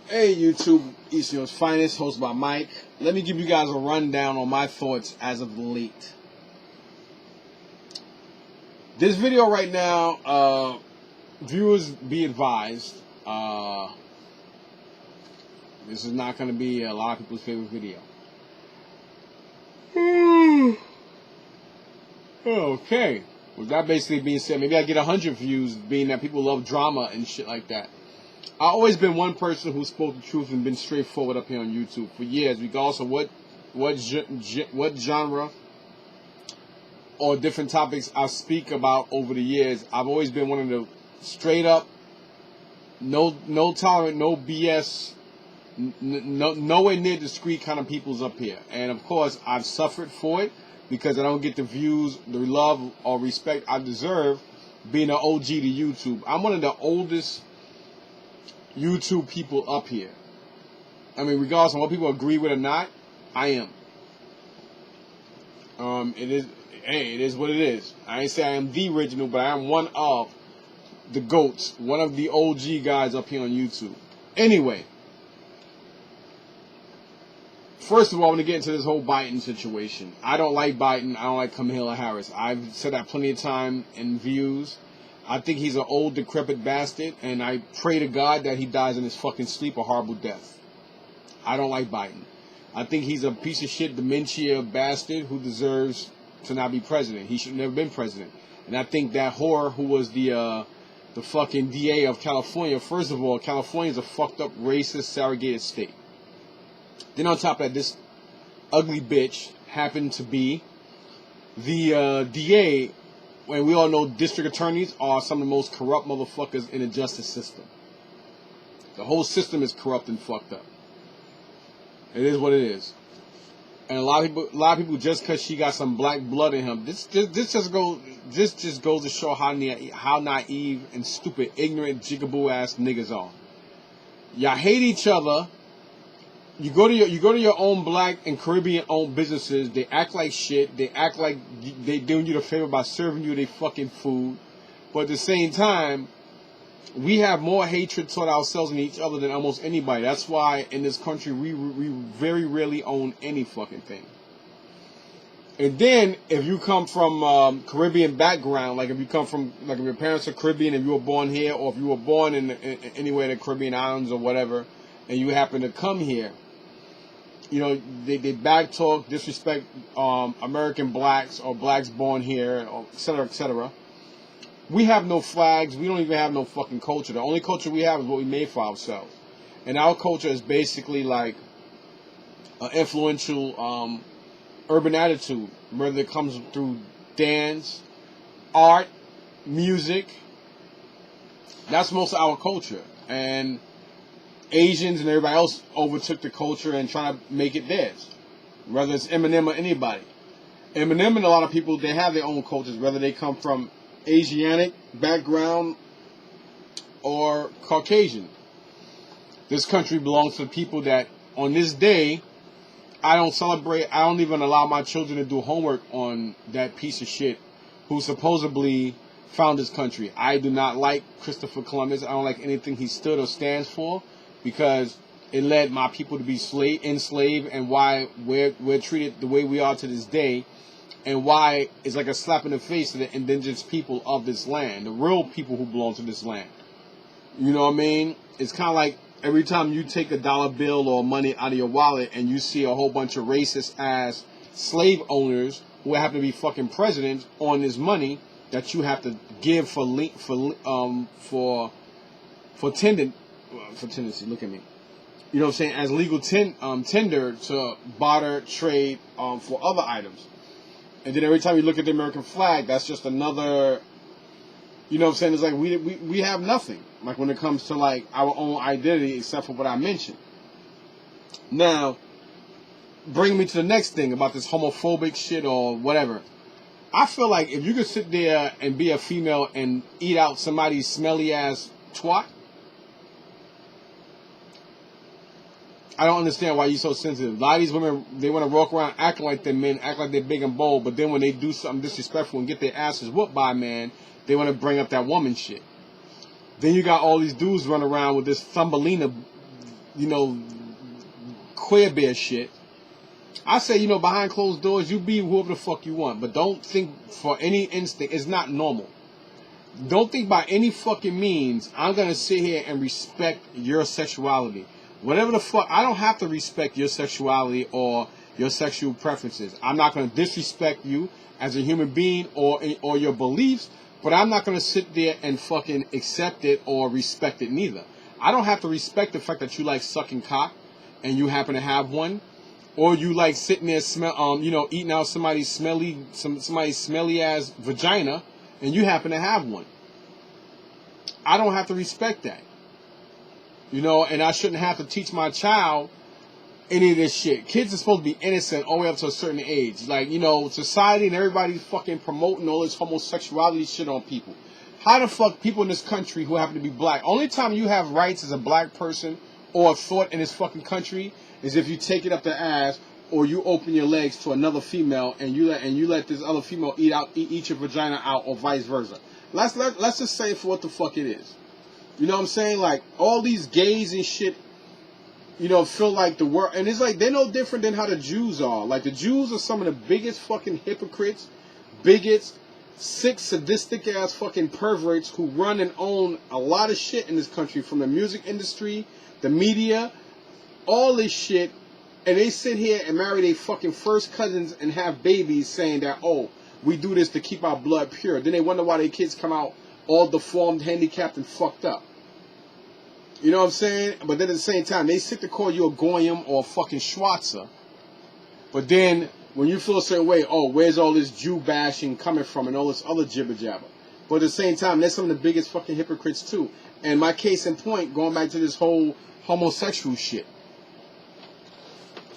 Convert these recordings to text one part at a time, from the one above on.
Hey YouTube, East York's finest, hosted by Mike. Let me give you guys a rundown on my thoughts as of late. This video right now, viewers be advised, this is not going to be a lot of people's favorite video. Okay, with that basically being said, maybe I get 100 views, being that people love drama and shit like that. I've always been one person who spoke the truth and been straightforward up here on YouTube for years, regardless of what genre or different topics I speak about over the years. I've always been one of the straight up, no tolerant, no BS, nowhere near discreet kind of peoples up here. And of course, I've suffered for it because I don't get the views, the love or respect I deserve being an OG to YouTube. I'm one of the oldest YouTube people up here. I mean, regardless of what people agree with or not, I am. It is what it is. I ain't say I am the original, but I am one of the GOATs, one of the OG guys up here on YouTube. Anyway, first of all, I want to get into this whole Biden situation. I don't like Biden. I don't like Kamala Harris. I've said that plenty of time in views. I think he's an old, decrepit bastard, and I pray to God that he dies in his fucking sleep a horrible death. I don't like Biden. I think he's a piece of shit, dementia bastard who deserves to not be president. He should have never been president. And I think that whore who was the fucking DA of California, first of all, California is a fucked up, racist, segregated state. Then on top of that, this ugly bitch happened to be the DA. When we all know district attorneys are some of the most corrupt motherfuckers in the justice system. The whole system is corrupt and fucked up. It is what it is. And a lot of people just because she got some black blood in him, this just goes to show how naive and stupid, ignorant, jigaboo ass niggas are. Y'all hate each other. You go to your own black and Caribbean owned businesses. They act like shit. They act like they doing you the favor by serving you their fucking food. But at the same time, we have more hatred toward ourselves and each other than almost anybody. That's why in this country we very rarely own any fucking thing. And then if you come from Caribbean background, like if you come from if your parents are Caribbean and you were born here, or if you were born in anywhere in the Caribbean islands or whatever, and you happen to come here. You know, they backtalk, disrespect American blacks or blacks born here, or et cetera, et cetera. We have no flags. We don't even have no fucking culture. The only culture we have is what we made for ourselves. And our culture is basically like an influential urban attitude, whether it comes through dance, art, music. That's most of our culture. And Asians and everybody else overtook the culture and try to make it theirs. Whether it's Eminem or anybody. Eminem and a lot of people, they have their own cultures, whether they come from Asiatic background or Caucasian. This country belongs to the people that on this day, I don't celebrate, I don't even allow my children to do homework on that piece of shit who supposedly found this country. I do not like Christopher Columbus. I don't like anything he stood or stands for. Because it led my people to be enslaved, and why we're treated the way we are to this day, and why it's like a slap in the face to the indigenous people of this land, the real people who belong to this land. You know what I mean? It's kind of like every time you take a dollar bill or money out of your wallet and you see a whole bunch of racist ass slave owners who happen to be fucking presidents on this money that you have to give for tendency, look at me. You know what I'm saying? As legal tender to barter, trade for other items. And then every time you look at the American flag, that's just another, you know what I'm saying? It's like we have nothing. Like when it comes to like our own identity except for what I mentioned. Now, bring me to the next thing about this homophobic shit or whatever. I feel like if you could sit there and be a female and eat out somebody's smelly ass twat, I don't understand why you're so sensitive. A lot of these women, they want to walk around acting like they're men, act like they're big and bold, but then when they do something disrespectful and get their asses whooped by a man, they want to bring up that woman shit. Then you got all these dudes running around with this Thumbelina you know, queer bear shit. I say, you know, behind closed doors, you be whoever the fuck you want, but don't think for any instinct, it's not normal. Don't think by any fucking means I'm gonna sit here and respect your sexuality. Whatever the fuck, I don't have to respect your sexuality or your sexual preferences. I'm not gonna disrespect you as a human being or your beliefs, but I'm not gonna sit there and fucking accept it or respect it neither. I don't have to respect the fact that you like sucking cock and you happen to have one, or you like sitting there eating out somebody's smelly ass vagina and you happen to have one. I don't have to respect that. You know, and I shouldn't have to teach my child any of this shit. Kids are supposed to be innocent all the way up to a certain age. Like, you know, society and everybody's fucking promoting all this homosexuality shit on people. How the fuck people in this country who happen to be black, only time you have rights as a black person or a thought in this fucking country is if you take it up the ass or you open your legs to another female and you let this other female eat your vagina out, or vice versa. Let's just say for what the fuck it is. You know what I'm saying? Like, all these gays and shit, you know, feel like the world, and it's like they're no different than how the Jews are. Like, the Jews are some of the biggest fucking hypocrites, bigots, sick, sadistic ass fucking perverts who run and own a lot of shit in this country, from the music industry, the media, all this shit. And they sit here and marry their fucking first cousins and have babies saying that, oh, we do this to keep our blood pure. Then they wonder why their kids come out all deformed, handicapped, and fucked up. You know what I'm saying? But then at the same time, they sit to call you a Goyim or a fucking Schwarzer. But then, when you feel a certain way, oh, where's all this Jew bashing coming from and all this other jibber jabber? But at the same time, they're some of the biggest fucking hypocrites too. And my case in point, going back to this whole homosexual shit.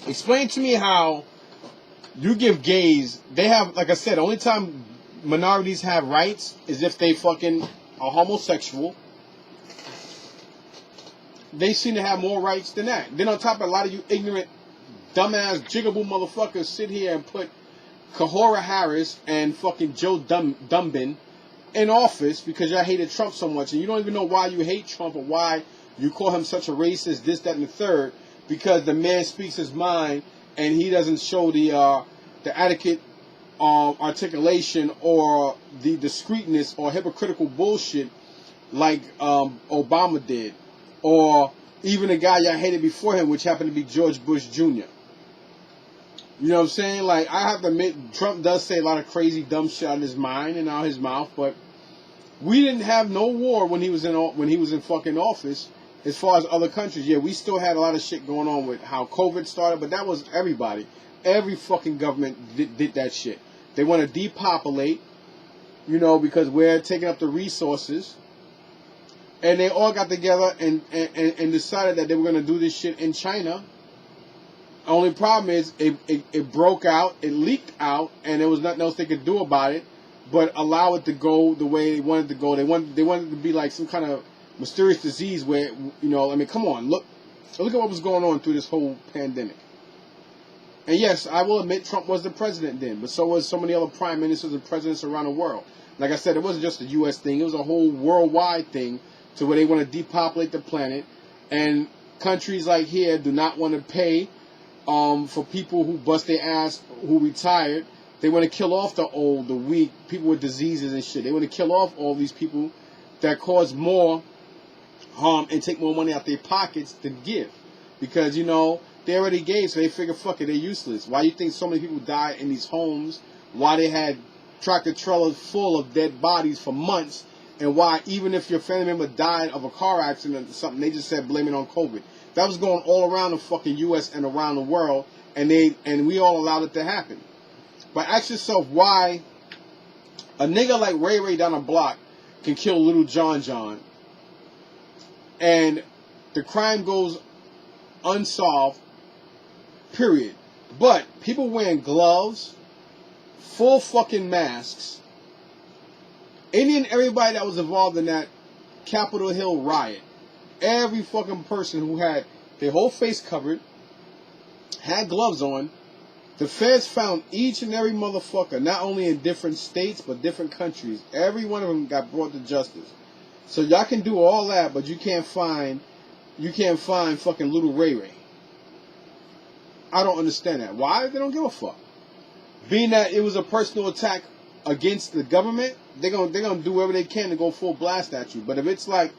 Explain to me how you give gays, they have, like I said, the only time minorities have rights is if they fucking are homosexual. They seem to have more rights than that. Then on top of a lot of you ignorant, dumbass, jigaboo motherfuckers sit here and put Kahora Harris and fucking Joe Dumbin in office because y'all hated Trump so much, and you don't even know why you hate Trump or why you call him such a racist, this, that, and the third, because the man speaks his mind and he doesn't show the adequate articulation or the discreetness or hypocritical bullshit like Obama did, or even the guy y'all hated before him, which happened to be George Bush Jr. You know what I'm saying? Like, I have to admit, Trump does say a lot of crazy, dumb shit out of his mind and out of his mouth, but we didn't have no war when he was in fucking office. As far as other countries, yeah, we still had a lot of shit going on with how COVID started, but that was everybody. Every fucking government did that shit. They want to depopulate, you know, because we're taking up the resources. And they all got together and decided that they were going to do this shit in China. Only problem is it broke out, it leaked out, and there was nothing else they could do about it but allow it to go the way they wanted it to go. They wanted it to be like some kind of mysterious disease where, you know, I mean, come on, look at what was going on through this whole pandemic. And yes, I will admit Trump was the president then, but so was so many other prime ministers and presidents around the world. Like I said, it wasn't just a U.S. thing, it was a whole worldwide thing to where they want to depopulate the planet, and countries like here do not want to pay for people who bust their ass, who retired. They want to kill off the old, the weak, people with diseases and shit. They want to kill off all these people that cause more harm and take more money out their pockets to give. Because, you know, they already gave, so they figure, fuck it, they're useless. Why you think so many people died in these homes? Why they had tractor trailers full of dead bodies for months? And why, even if your family member died of a car accident or something, they just said blame it on COVID. That was going all around the fucking U.S. and around the world, and we all allowed it to happen. But ask yourself why a nigga like Ray Ray down the block can kill little John John, and the crime goes unsolved, period. But people wearing gloves, full fucking masks, any and everybody that was involved in that Capitol Hill riot, every fucking person who had their whole face covered, had gloves on, the feds found each and every motherfucker, not only in different states, but different countries. Every one of them got brought to justice. So y'all can do all that, but you can't find you can't find fucking Little Ray Ray. I don't understand that. Why? They don't give a fuck. Being that it was a personal attack against the government, they're gonna do whatever they can to go full blast at you. But if it's like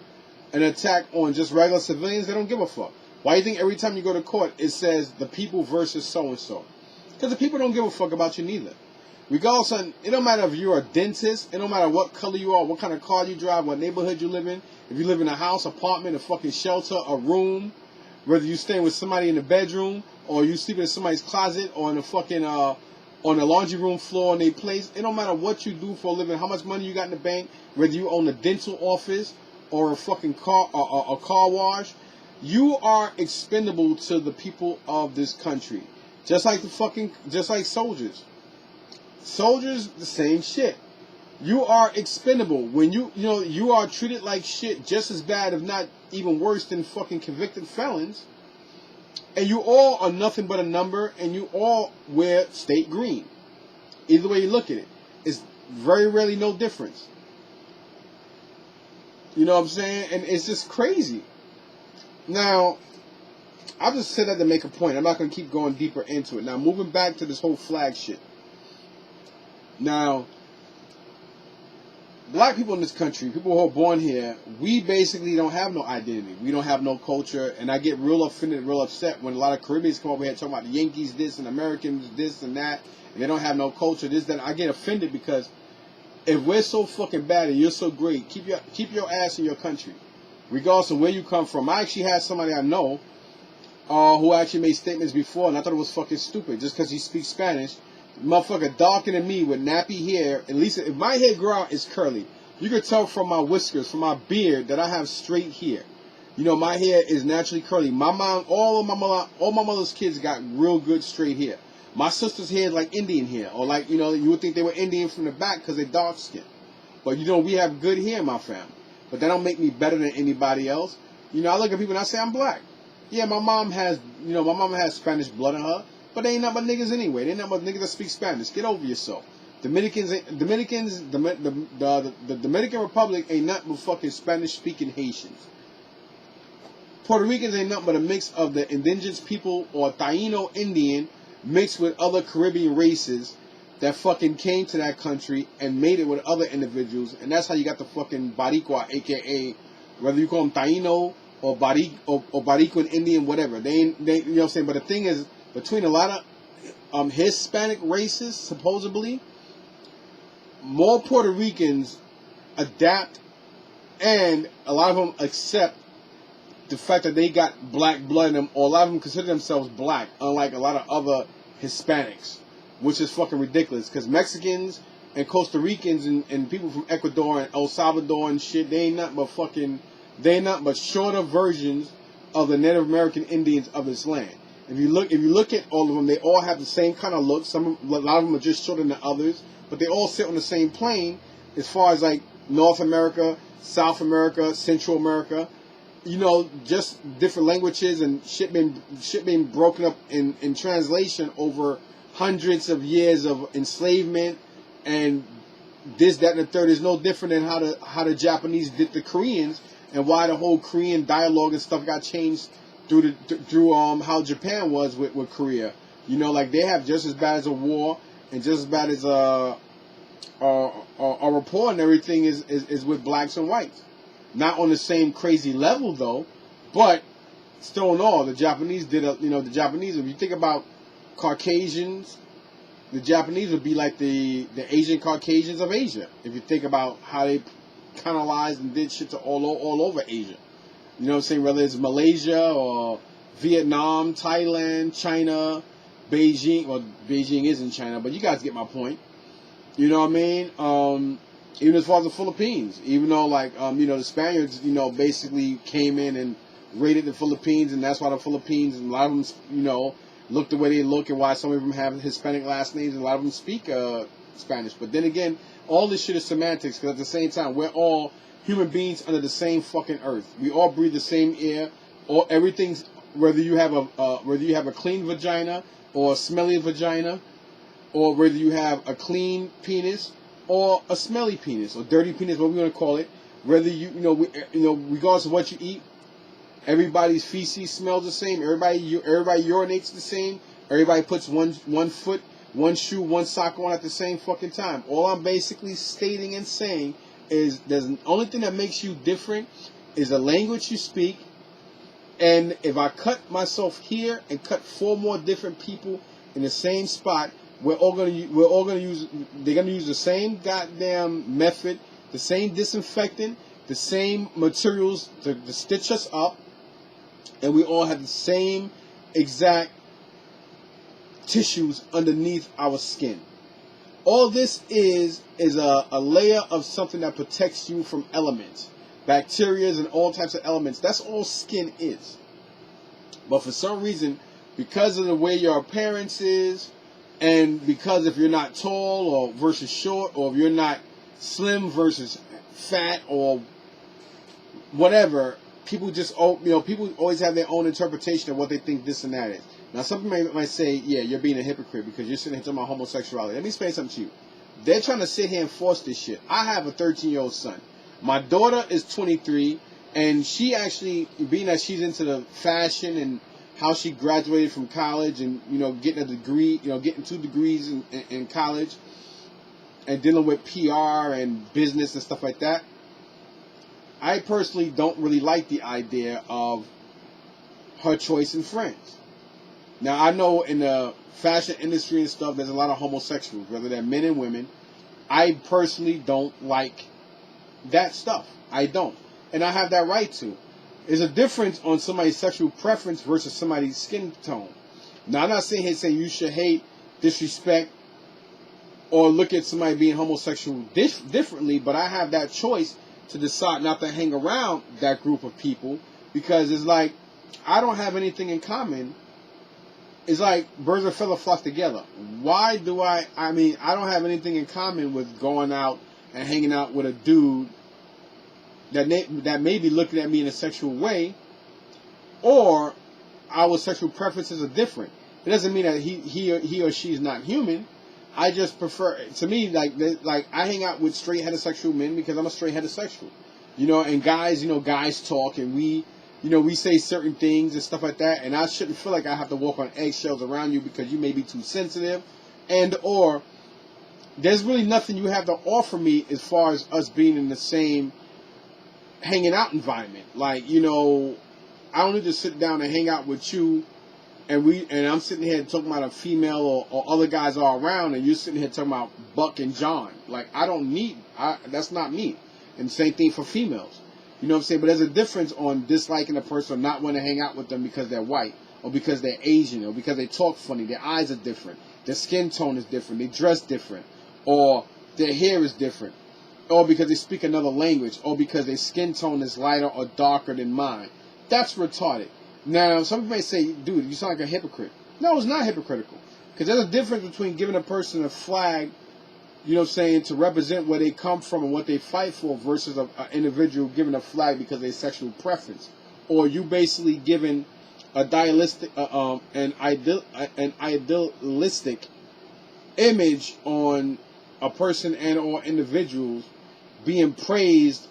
an attack on just regular civilians, they don't give a fuck. Why do you think every time you go to court it says the people versus so and so? Because the people don't give a fuck about you neither. Regardless, it don't matter if you're a dentist, it don't matter what color you are, what kind of car you drive, what neighborhood you live in. If you live in a house, apartment, a fucking shelter, a room, whether you staying with somebody in the bedroom or you sleeping in somebody's closet or in a fucking on the laundry room floor in their place, it don't matter what you do for a living, how much money you got in the bank, whether you own a dental office or a fucking car or a car wash, you are expendable to the people of this country. Just like soldiers. Soldiers, the same shit. You are expendable. When you are treated like shit just as bad, if not even worse than fucking convicted felons. And you all are nothing but a number, and you all wear state green. Either way you look at it, it's very rarely no difference. You know what I'm saying? And it's just crazy. Now, I'll just say that to make a point. I'm not going to keep going deeper into it. Now, moving back to this whole flag shit. Now, black people in this country, people who are born here, we basically don't have no identity. We don't have no culture. And I get real offended, real upset when a lot of Caribbeans come over here talking about the Yankees this and Americans this and that. And they don't have no culture, this, that. I get offended because if we're so fucking bad and you're so great, keep your ass in your country. Regardless of where you come from. I actually had somebody I know who actually made statements before, and I thought it was fucking stupid just because he speaks Spanish. Motherfucker darker than me with nappy hair. At least if my hair grow out, it's curly. You can tell from my whiskers, from my beard, that I have straight hair. You know, my hair is naturally curly. My mom, all my mother's kids got real good straight hair. My sister's hair is like Indian hair, or like, you know, you would think they were Indian from the back because they're dark skinned. But you know, we have good hair in my family. But that don't make me better than anybody else. You know, I look at people and I say I'm black. Yeah, my mom has Spanish blood in her, but they ain't nothing but niggas anyway. They ain't nothing but niggas that speak Spanish. Get over yourself. The Dominican Republic ain't nothing but fucking Spanish-speaking Haitians. Puerto Ricans ain't nothing but a mix of the indigenous people or Taino Indian mixed with other Caribbean races that fucking came to that country and made it with other individuals, and that's how you got the fucking Baricua, aka whether you call them Taino or Baricuan Indian, whatever. They you know what I'm saying. But the thing is, between a lot of Hispanic races, supposedly, more Puerto Ricans adapt, and a lot of them accept the fact that they got black blood in them, or a lot of them consider themselves black, unlike a lot of other Hispanics. Which is fucking ridiculous, because Mexicans and Costa Ricans and people from Ecuador and El Salvador and shit, they ain't nothing but shorter versions of the Native American Indians of this land. If you look at all of them, they all have the same kind of look. A lot of them are just shorter than others, but they all sit on the same plane as far as like North America, South America, Central America. You know, just different languages and shit being broken up in translation over hundreds of years of enslavement and this, that, and the third. Is no different than how the Japanese did the Koreans, and why the whole Korean dialogue and stuff got changed through how Japan was with Korea. You know, like they have just as bad as a war and just as bad as a rapport and everything is with blacks and whites. Not on the same crazy level though, but still in all, the Japanese did the Japanese, if you think about Caucasians, the Japanese would be like the Asian Caucasians of Asia. If you think about how they colonized and did shit to all over Asia. You know what I'm saying? Whether it's Malaysia or Vietnam, Thailand, China, Beijing. Well, Beijing isn't China, but you guys get my point. You know what I mean? Even as far as the Philippines. Even though, like, the Spaniards, basically came in and raided the Philippines, and that's why the Philippines, and a lot of them, look the way they look, and why some of them have Hispanic last names, and a lot of them speak Spanish. But then again, all this shit is semantics, because at the same time, we're all human beings under the same fucking earth. We all breathe the same air. Or everything's, whether you have a clean vagina or a smelly vagina, or whether you have a clean penis or a smelly penis or dirty penis, what we want to call it. Whether regardless of what you eat, Everybody's feces smells the same. Everybody urinates the same. Everybody puts one foot, one shoe, one sock on at the same fucking time. All I'm basically stating and saying is the only thing that makes you different is the language you speak. And if I cut myself here and cut 4 more different people in the same spot, they're gonna use the same goddamn method, the same disinfectant, the same materials to stitch us up, and we all have the same exact tissues underneath our skin. All this is a layer of something that protects you from elements. Bacteria and all types of elements. That's all skin is. But for some reason, because of the way your appearance is, and because if you're not tall or versus short, or if you're not slim versus fat or whatever, people always have their own interpretation of what they think this and that is. Now, some people might say, yeah, you're being a hypocrite because you're sitting here talking about homosexuality. Let me explain something to you. They're trying to sit here and force this shit. I have a 13-year-old son. My daughter is 23, and she actually, being that she's into the fashion and how she graduated from college and, getting a degree, getting 2 degrees in college and dealing with PR and business and stuff like that, I personally don't really like the idea of her choice in friends. Now, I know in the fashion industry and stuff, there's a lot of homosexuals, whether they're men and women. I personally don't like that stuff. I don't. And I have that right to. There's a difference on somebody's sexual preference versus somebody's skin tone. Now, I'm not sitting here saying you should hate, disrespect, or look at somebody being homosexual differently, but I have that choice to decide not to hang around that group of people because it's like, I don't have anything in common. It's like birds of a feather flock together. Why do I don't have anything in common with going out and hanging out with a dude that may be looking at me in a sexual way, or our sexual preferences are different. It doesn't mean that he or she is not human. I just prefer, to me, like I hang out with straight heterosexual men because I'm a straight heterosexual, and guys talk and we say certain things and stuff like that, and I shouldn't feel like I have to walk on eggshells around you because you may be too sensitive, and or there's really nothing you have to offer me as far as us being in the same hanging out environment. Like, I don't need to sit down and hang out with you and I'm sitting here talking about a female or other guys are around and you're sitting here talking about Buck and John. Like, that's not me. And same thing for females. You know what I'm saying? But there's a difference on disliking a person or not wanting to hang out with them because they're white or because they're Asian or because they talk funny. Their eyes are different. Their skin tone is different. They dress different. Or their hair is different. Or because they speak another language. Or because their skin tone is lighter or darker than mine. That's retarded. Now, some people may say, dude, you sound like a hypocrite. No, it's not hypocritical. Because there's a difference between giving a person a flag, to represent where they come from and what they fight for versus an individual giving a flag because of their sexual preference. Or you basically giving a an idealistic image on a person and or individuals being praised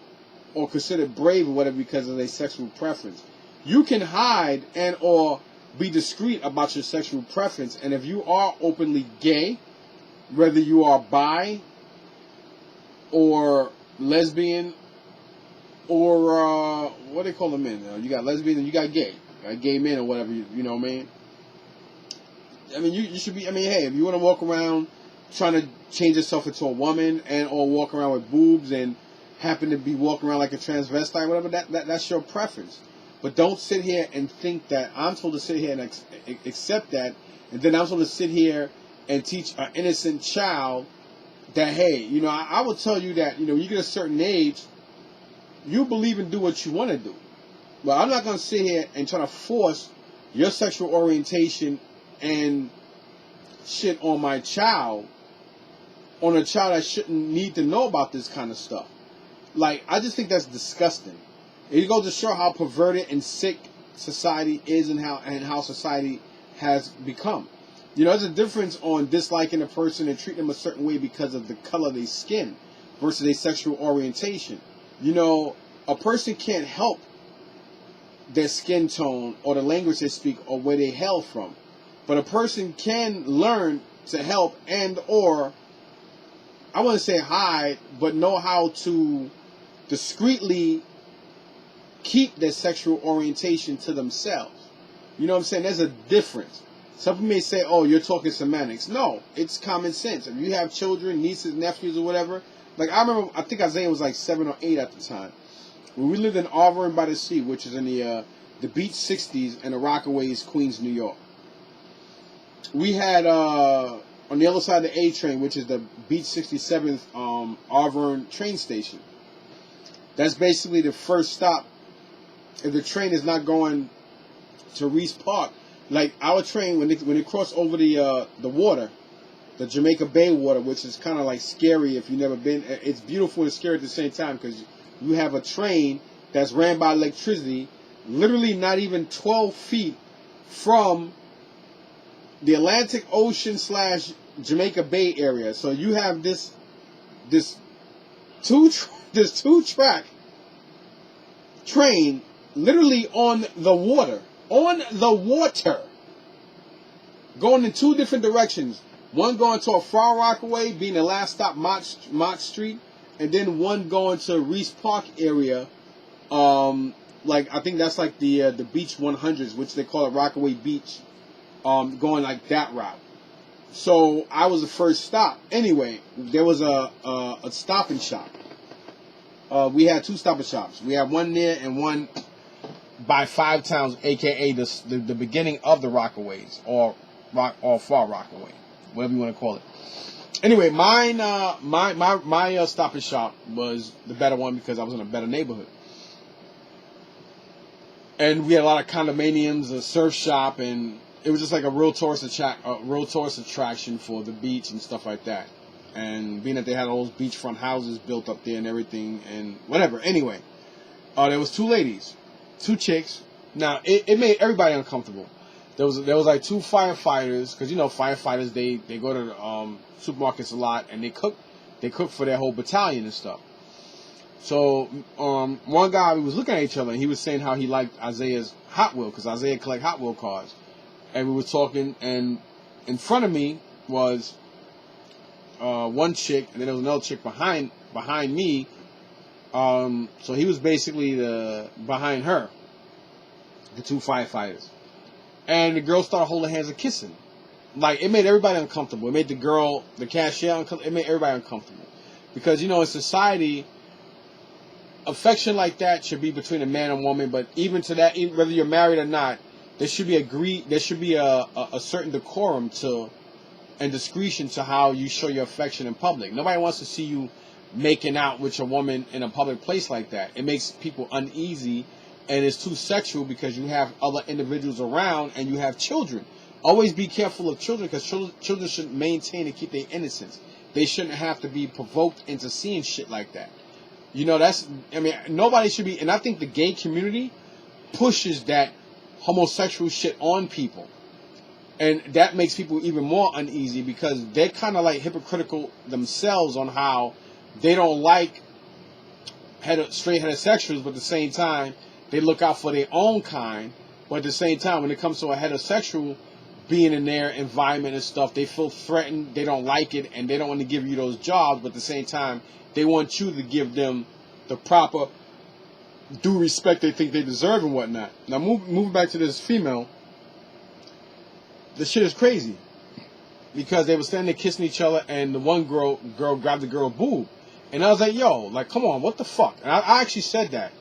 or considered brave or whatever because of their sexual preference. You can hide and or be discreet about your sexual preference, and if you are openly gay, whether you are bi or lesbian or what do they call them men? You got lesbian and you got gay. Gay men or whatever, you know what I mean? I mean, you should be, hey, if you want to walk around trying to change yourself into a woman and or walk around with boobs and happen to be walking around like a transvestite or whatever, that's your preference. But don't sit here and think that I'm supposed to sit here and accept that, and then I'm supposed to sit here and teach an innocent child that, hey, I will tell you that, you get a certain age, you believe and do what you want to do. But I'm not going to sit here and try to force your sexual orientation and shit on my child, on a child that shouldn't need to know about this kind of stuff. Like, I just think that's disgusting. It goes to show how perverted and sick society is and how society has become. There's a difference on disliking a person and treating them a certain way because of the color of their skin versus their sexual orientation. A person can't help their skin tone or the language they speak or where they hail from. But a person can learn to help and or, I wouldn't say hide, but know how to discreetly keep their sexual orientation to themselves. You know what I'm saying? There's a difference. Some people may say, oh, you're talking semantics. No, it's common sense. If you have children, nieces, nephews, or whatever. Like, I remember, I think Isaiah was like 7 or 8 at the time. When we lived in Auburn by the Sea, which is in the Beach 60s and the Rockaways, Queens, New York. We had, on the other side of the A train, which is the Beach 67th Auburn train station. That's basically the first stop. If the train is not going to Reese Park, like our train, when they cross over the water, the Jamaica Bay water, which is kind of like scary if you've never been. It's beautiful and scary at the same time because you have a train that's ran by electricity, literally not even 12 feet from the Atlantic Ocean / Jamaica Bay area. So you have this two-track train literally on the water. On the water. Going in 2 different directions. One going to a Far Rockaway, being the last stop, Mott Street. And then one going to Reese Park area. Like, I think that's like the Beach 100s, which they call it Rockaway Beach. Going like that route. So, I was the first stop. Anyway, there was a Stop and Shop. We had 2 Stop and Shops. We had one there and one by 5 Towns, a.k.a. the beginning of the Rockaways, or Far Rockaway, whatever you want to call it. Anyway, mine, my Stop and Shop was the better one because I was in a better neighborhood. And we had a lot of condominiums, a surf shop, and it was just like a real tourist attraction for the beach and stuff like that. And being that they had all those beachfront houses built up there and everything and whatever. Anyway, there was 2 ladies. 2 chicks. Now it made everybody uncomfortable. There was like 2 firefighters, because you know firefighters they go to supermarkets a lot and they cook for their whole battalion and stuff. So one guy, we was looking at each other and he was saying how he liked Isaiah's Hot Wheel because Isaiah collect Hot Wheel cars, and we were talking, and in front of me was one chick and then there was another chick behind me. So he was basically behind her, the 2 firefighters. And the girl started holding hands and kissing. Like, it made everybody uncomfortable. It made the cashier uncomfortable. It made everybody uncomfortable. Because, you know, in society, affection like that should be between a man and woman, but even to that, whether you're married or not, there should be a certain decorum and discretion to how you show your affection in public. Nobody wants to see you making out with your woman in a public place like that. It makes people uneasy, and it's too sexual because you have other individuals around and you have children. Always be careful of children, because children should maintain and keep their innocence. They shouldn't have to be provoked into seeing shit like that. You know, nobody should be, and I think the gay community pushes that homosexual shit on people. And that makes people even more uneasy because they're kind of like hypocritical themselves on how they don't like straight heterosexuals, but at the same time, they look out for their own kind. But at the same time, when it comes to a heterosexual being in their environment and stuff, they feel threatened, they don't like it, and they don't want to give you those jobs. But at the same time, they want you to give them the proper due respect they think they deserve and whatnot. Now, moving back to this female, the shit is crazy. Because they were standing there kissing each other, and the one girl grabbed the girl boob. And I was like, yo, like, come on, what the fuck? And I actually said that.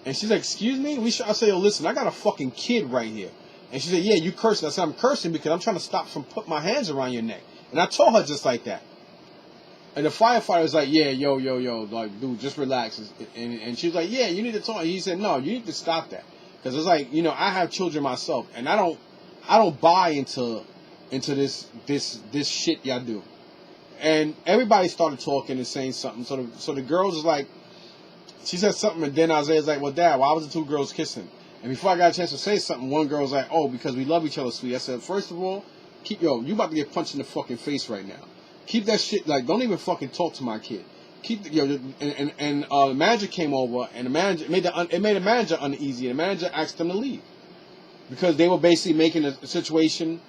And she's like, excuse me? I said, yo, listen, I got a fucking kid right here. And she said, yeah, you cursing. I said, I'm cursing because I'm trying to stop from putting my hands around your neck. And I told her just like that. And the firefighter was like, yeah, yo, like, dude, just relax. And she was like, yeah, you need to talk. And he said, no, you need to stop that. Because it's like, you know, I have children myself, and I don't buy into this shit y'all do. And everybody started talking and saying something. So the girls was like, she said something, and then Isaiah's like, well, Dad, why was the 2 girls kissing? And before I got a chance to say something, one girl was like, oh, because we love each other, sweet. I said, first of all, you about to get punched in the fucking face right now. Keep that shit, like, don't even fucking talk to my kid. keep the, the manager came over, and the manager it made the manager uneasy. And the manager asked them to leave because they were basically making a situation,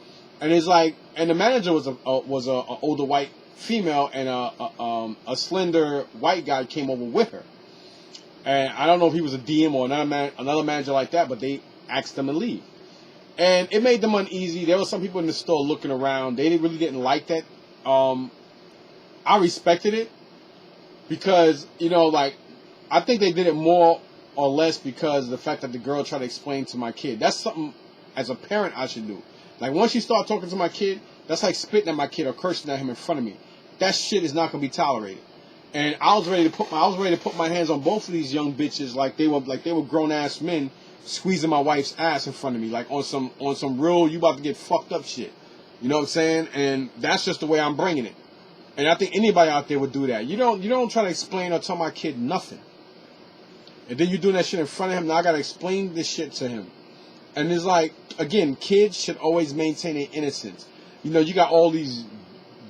and it's like, and the manager was a older white female, and a slender white guy came over with her. And I don't know if he was a DM or another manager like that, but they asked them to leave. And it made them uneasy. There were some people in the store looking around. They really didn't like that. I respected it because, like, I think they did it more or less because of the fact that the girl tried to explain to my kid. That's something, as a parent, I should do. Like, once you start talking to my kid, that's like spitting at my kid or cursing at him in front of me. That shit is not going to be tolerated. And I was ready to put my hands on both of these young bitches like they were grown ass men squeezing my wife's ass in front of me, like on some real you about to get fucked up shit. You know what I'm saying? And that's just the way I'm bringing it. And I think anybody out there would do that. You don't try to explain or tell my kid nothing. And then you're doing that shit in front of him. Now I gotta explain this shit to him. And it's like, again, kids should always maintain their innocence. You got all these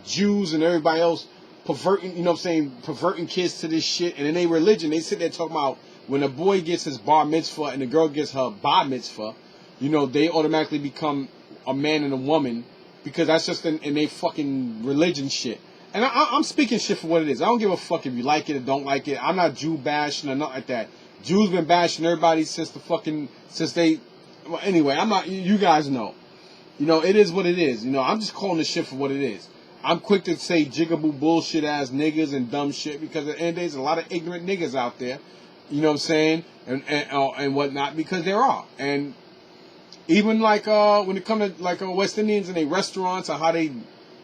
Jews and everybody else perverting, perverting kids to this shit. And in their religion, they sit there talking about when a boy gets his bar mitzvah and the girl gets her bar mitzvah, they automatically become a man and a woman because that's just in their fucking religion shit. And I'm speaking shit for what it is. I don't give a fuck if you like it or don't like it. I'm not Jew bashing or nothing like that. Jews been bashing everybody since well, anyway, I'm not, you guys know. It is what it is. I'm just calling this shit for what it is. I'm quick to say jigaboo bullshit ass niggas and dumb shit because at the end of the day, there's a lot of ignorant niggas out there. You know what I'm saying? And whatnot, because there are. And even like when it comes to like West Indians and their restaurants or how they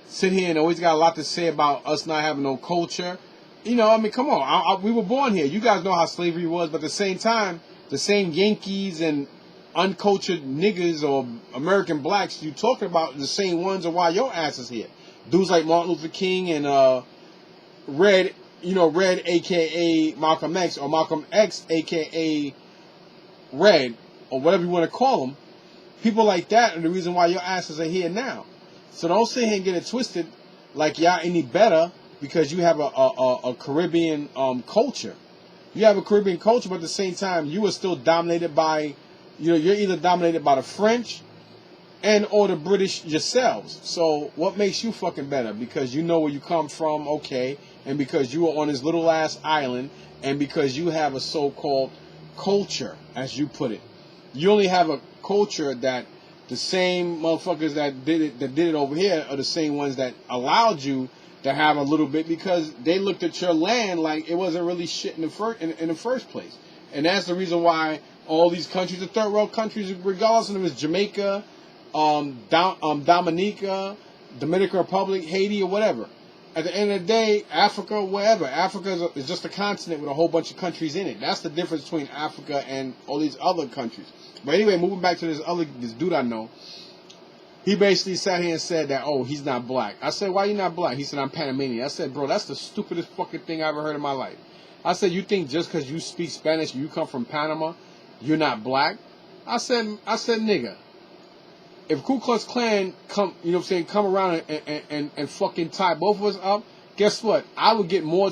sit here and always got a lot to say about us not having no culture. Come on. We were born here. You guys know how slavery was, but at the same time, the same Yankees and uncultured niggas or American blacks you talking about the same ones are why your ass is here. Dudes like Martin Luther King and Red, Red aka Malcolm X or Malcolm X aka Red or whatever you want to call them. People like that are the reason why your asses are here now. So don't sit here and get it twisted like y'all any better because you have a Caribbean culture. You have a Caribbean culture, but at the same time you are still dominated by, you're either dominated by the French and or the British yourselves. So what makes you fucking better? Because you know where you come from, okay, and because you are on this little ass island, and because you have a so-called culture, as you put it. You only have a culture that the same motherfuckers that did it over here are the same ones that allowed you to have a little bit because they looked at your land like it wasn't really shit in the first place. And that's the reason why all these countries, the third world countries, regardless of if it's Jamaica, Dominica, Dominican Republic, Haiti, or whatever. At the end of the day, Africa, wherever. Africa is just a continent with a whole bunch of countries in it. That's the difference between Africa and all these other countries. But anyway, moving back to this dude I know, he basically sat here and said that, oh, he's not black. I said, why you not black? He said, I'm Panamanian. I said, bro, that's the stupidest fucking thing I ever heard in my life. I said, you think just because you speak Spanish and you come from Panama, you're not black? I said, nigga, if Ku Klux Klan come around and fucking tie both of us up, guess what? I would get more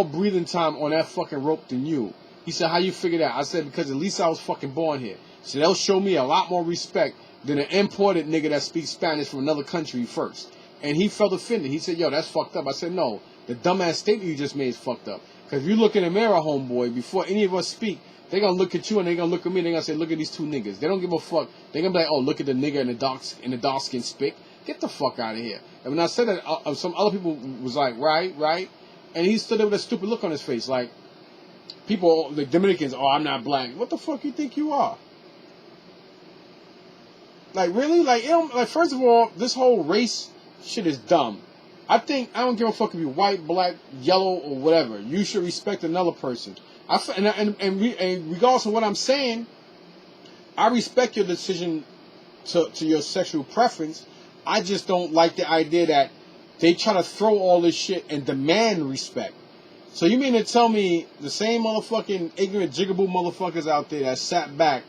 breathing time on that fucking rope than you. He said, how you figure that? I said, because at least I was fucking born here. So they'll show me a lot more respect than an imported nigga that speaks Spanish from another country first. And he felt offended. He said, yo, that's fucked up. I said, no, the dumbass statement you just made is fucked up. Because if you look in the mirror, homeboy, before any of us speak, they're going to look at you and they're going to look at me and they're going to say, look at these two niggas. They don't give a fuck. They're going to be like, oh, look at the nigga in the dark skin spick. Get the fuck out of here. And when I said that, some other people was like, right. And he stood there with a stupid look on his face. Like, people, the Dominicans, oh, I'm not black. What the fuck you think you are? Like, really? Like, first of all, this whole race shit is dumb. I don't give a fuck if you're white, black, yellow, or whatever. You should respect another person. And regardless of what I'm saying, I respect your decision to your sexual preference. I just don't like the idea that they try to throw all this shit and demand respect. So you mean to tell me the same motherfucking ignorant jigaboo motherfuckers out there that sat back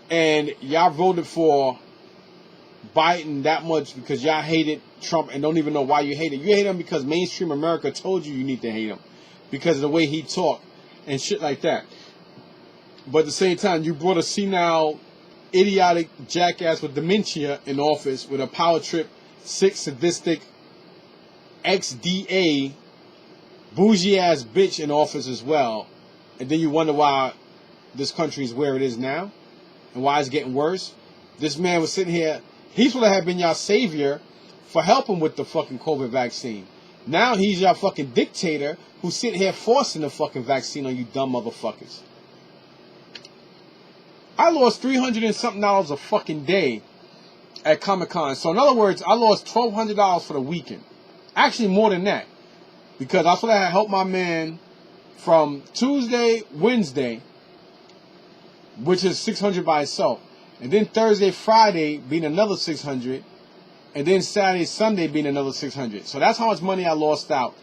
and y'all voted for Biden that much because y'all hated Trump and don't even know why you hate him. You hate him because mainstream America told you need to hate him because of the way he talked and shit like that. But at the same time, you brought a senile, idiotic jackass with dementia in office with a power trip, sick, sadistic, ex-DA, bougie-ass bitch in office as well. And then you wonder why this country is where it is now and why it's getting worse. This man was sitting here. He's supposed to have been y'all savior for helping with the fucking COVID vaccine. Now he's y'all fucking dictator who's sitting here forcing the fucking vaccine on you dumb motherfuckers. I lost $300 and something a fucking day at Comic-Con. So in other words, I lost $1,200 for the weekend. Actually more than that. Because I thought I had helped my man from Tuesday, Wednesday, which is $600 by itself. And then Thursday, Friday being another $600. And then Saturday, Sunday being another $600. So that's how much money I lost out.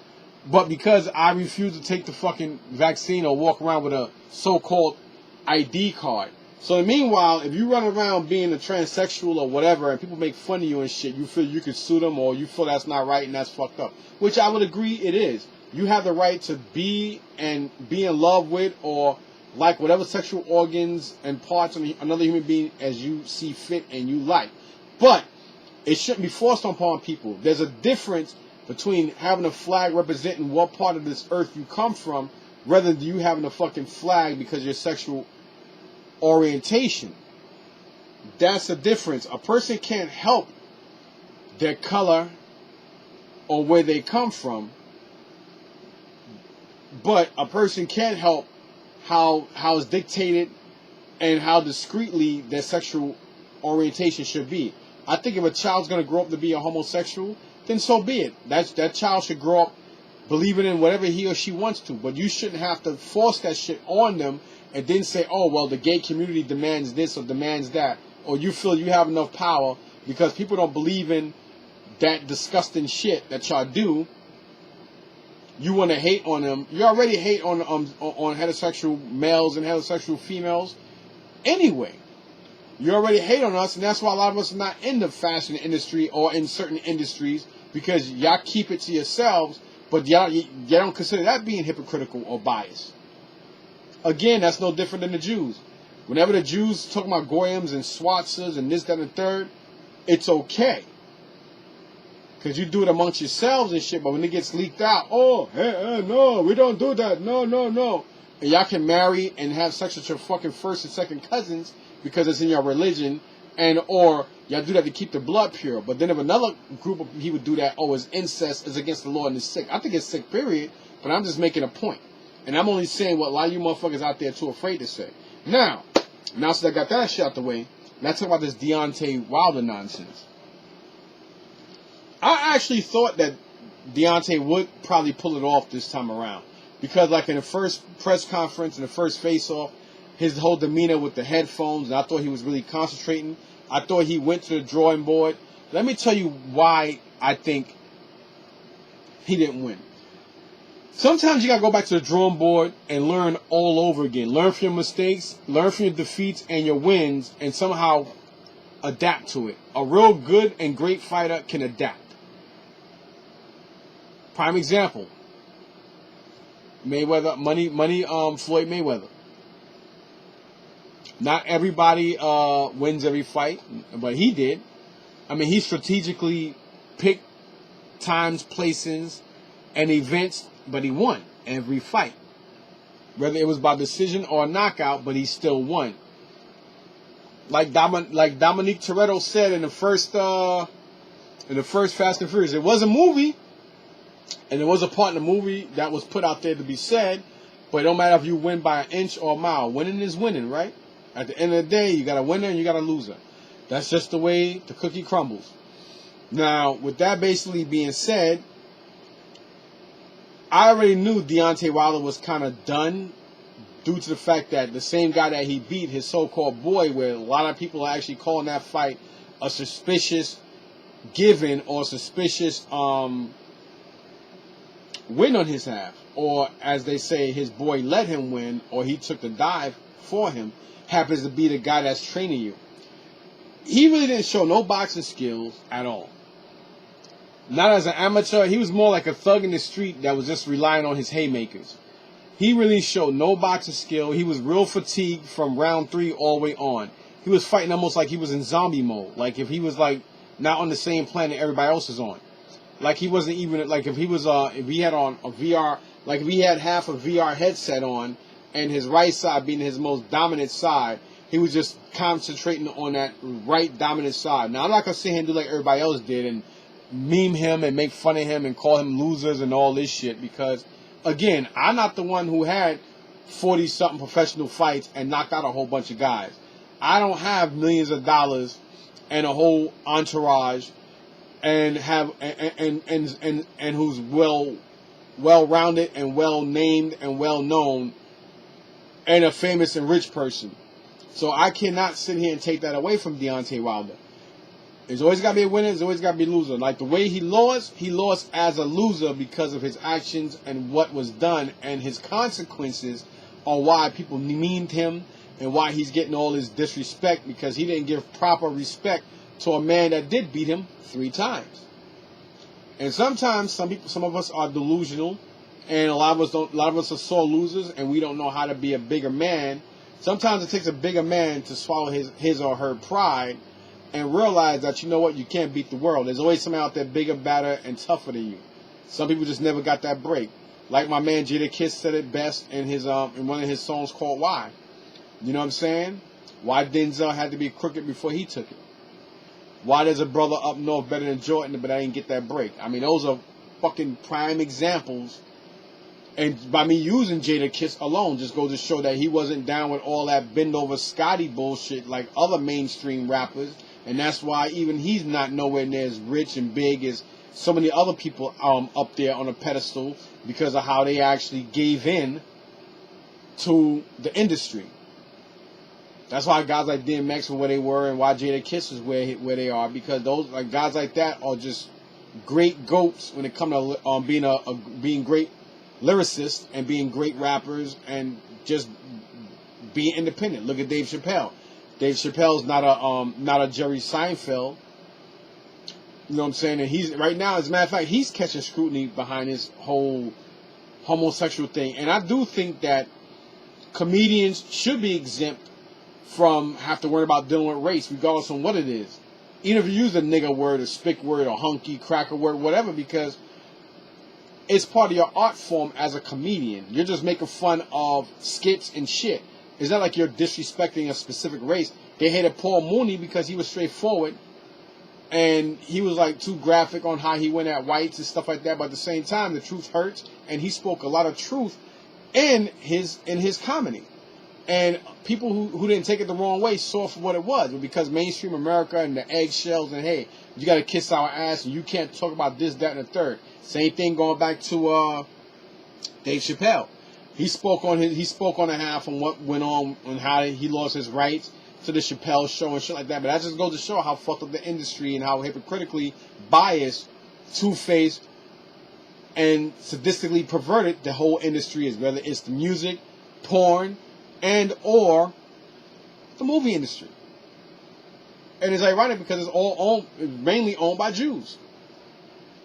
But because I refused to take the fucking vaccine or walk around with a so-called ID card. So meanwhile, if you run around being a transsexual or whatever and people make fun of you and shit, you feel you could sue them or you feel that's not right and that's fucked up. Which I would agree it is. You have the right to be in love with or like whatever sexual organs and parts of another human being as you see fit and you like. But it shouldn't be forced upon people. There's a difference between having a flag representing what part of this earth you come from rather than you having a fucking flag because of your sexual orientation. That's the difference. A person can't help their color or where they come from, but a person can help how it's dictated and how discreetly their sexual orientation should be. I think if a child's going to grow up to be a homosexual, then so be it. That child should grow up believing in whatever he or she wants to, but you shouldn't have to force that shit on them and then say, oh, well, the gay community demands this or demands that, or you feel you have enough power because people don't believe in that disgusting shit that y'all do. You want to hate on them. You already hate on heterosexual males and heterosexual females anyway. You already hate on us, and that's why a lot of us are not in the fashion industry or in certain industries because y'all keep it to yourselves, but y'all don't consider that being hypocritical or biased. Again, that's no different than the Jews. Whenever the Jews talk about goyams and swatzas and this, that, and the third, it's okay. Because you do it amongst yourselves and shit, but when it gets leaked out, oh, hey, no, we don't do that, no. And y'all can marry and have sex with your fucking first and second cousins because it's in your religion, and or y'all do that to keep the blood pure. But then if another group of people do that, oh, it's incest, it's against the law and it's sick. I think it's sick, period, but I'm just making a point. And I'm only saying what a lot of you motherfuckers out there are too afraid to say. Now since I got that shit out the way, let's talk about this Deontay Wilder nonsense. I actually thought that Deontay would probably pull it off this time around. Because like in the first press conference, in the first face-off, his whole demeanor with the headphones, and I thought he was really concentrating. I thought he went to the drawing board. Let me tell you why I think he didn't win. Sometimes you got to go back to the drawing board and learn all over again. Learn from your mistakes, learn from your defeats and your wins, and somehow adapt to it. A real good and great fighter can adapt. Prime example. Mayweather, Floyd Mayweather. Not everybody wins every fight, but he did. I mean, he strategically picked times, places, and events, but he won every fight. Whether it was by decision or knockout, but he still won. Like Dominique Toretto said in the first Fast and Furious, it was a movie, and there was a part in the movie that was put out there to be said, but it don't matter if you win by an inch or a mile. Winning is winning, right? At the end of the day, you got a winner and you got a loser. That's just the way the cookie crumbles. Now, with that basically being said, I already knew Deontay Wilder was kind of done due to the fact that the same guy that he beat, his so-called boy, where a lot of people are actually calling that fight a suspicious given or suspicious win on his half. Or, as they say, his boy let him win, or he took the dive for him, happens to be the guy that's training you. he really didn't show no boxing skills at all. Not as an amateur. He was more like a thug in the street that was just relying on his haymakers. He really showed no boxing skill. He was real fatigued from round 3 all the way on. He was fighting almost like he was in zombie mode. Like if he was like not on the same planet everybody else is on. Like he wasn't even like if he was if he had on a VR, like if he had half a VR headset on and his right side being his most dominant side, he was just concentrating on that right dominant side. Now I'm not gonna sit here and do like everybody else did and meme him and make fun of him and call him losers and all this shit because again, I'm not the one who had 40-something professional fights and knocked out a whole bunch of guys. I don't have millions of dollars and a whole entourage and have and who's well-rounded and well-named and well-known and a famous and rich person. So I cannot sit here and take that away from Deontay Wilder. There's always got to be a winner. There's always got to be a loser. Like the way he lost as a loser because of his actions and what was done, and his consequences are why people memed him and why he's getting all this disrespect because he didn't give proper respect to a man that did beat him 3 times. And sometimes some of us are delusional, and a lot of us are sore losers, and we don't know how to be a bigger man. Sometimes it takes a bigger man to swallow his or her pride and realize that, you know what, you can't beat the world. There's always somebody out there bigger, badder, and tougher than you. Some people just never got that break. Like my man Jadakiss said it best in his in one of his songs called Why. You know what I'm saying? Why Denzel had to be crooked before he took it. Why there's a brother up north better than Jordan, but I didn't get that break. I mean, those are fucking prime examples. And by me using Jadakiss alone, just goes to show that he wasn't down with all that bend over Scotty bullshit like other mainstream rappers. And that's why even he's not nowhere near as rich and big as so many other people up there on a pedestal because of how they actually gave in to the industry. That's why guys like DMX were where they were and why Jadakiss is where they are, because those like guys like that are just great goats when it comes to being great lyricists and being great rappers and just being independent. Look at Dave Chappelle. Dave Chappelle's not a Jerry Seinfeld. You know what I'm saying? And he's right now, as a matter of fact, he's catching scrutiny behind his whole homosexual thing. And I do think that comedians should be exempt from have to worry about dealing with race, regardless of what it is. Even if you use a nigger word, a spick word, or hunky, cracker word, whatever, because it's part of your art form as a comedian. You're just making fun of skits and shit. It's not like you're disrespecting a specific race. They hated Paul Mooney because he was straightforward and he was like too graphic on how he went at whites and stuff like that. But at the same time, the truth hurts, and he spoke a lot of truth in his comedy. And people who didn't take it the wrong way saw for what it was. But because mainstream America and the eggshells and hey, you got to kiss our ass and you can't talk about this, that, and the third. Same thing going back to Dave Chappelle. He spoke on a half on what went on and how he lost his rights to the Chappelle show and shit like that. But that just goes to show how fucked up the industry and how hypocritically biased, two-faced, and sadistically perverted the whole industry is. Whether it's the music, porn, and or the movie industry. And it's ironic because it's all mainly owned by Jews.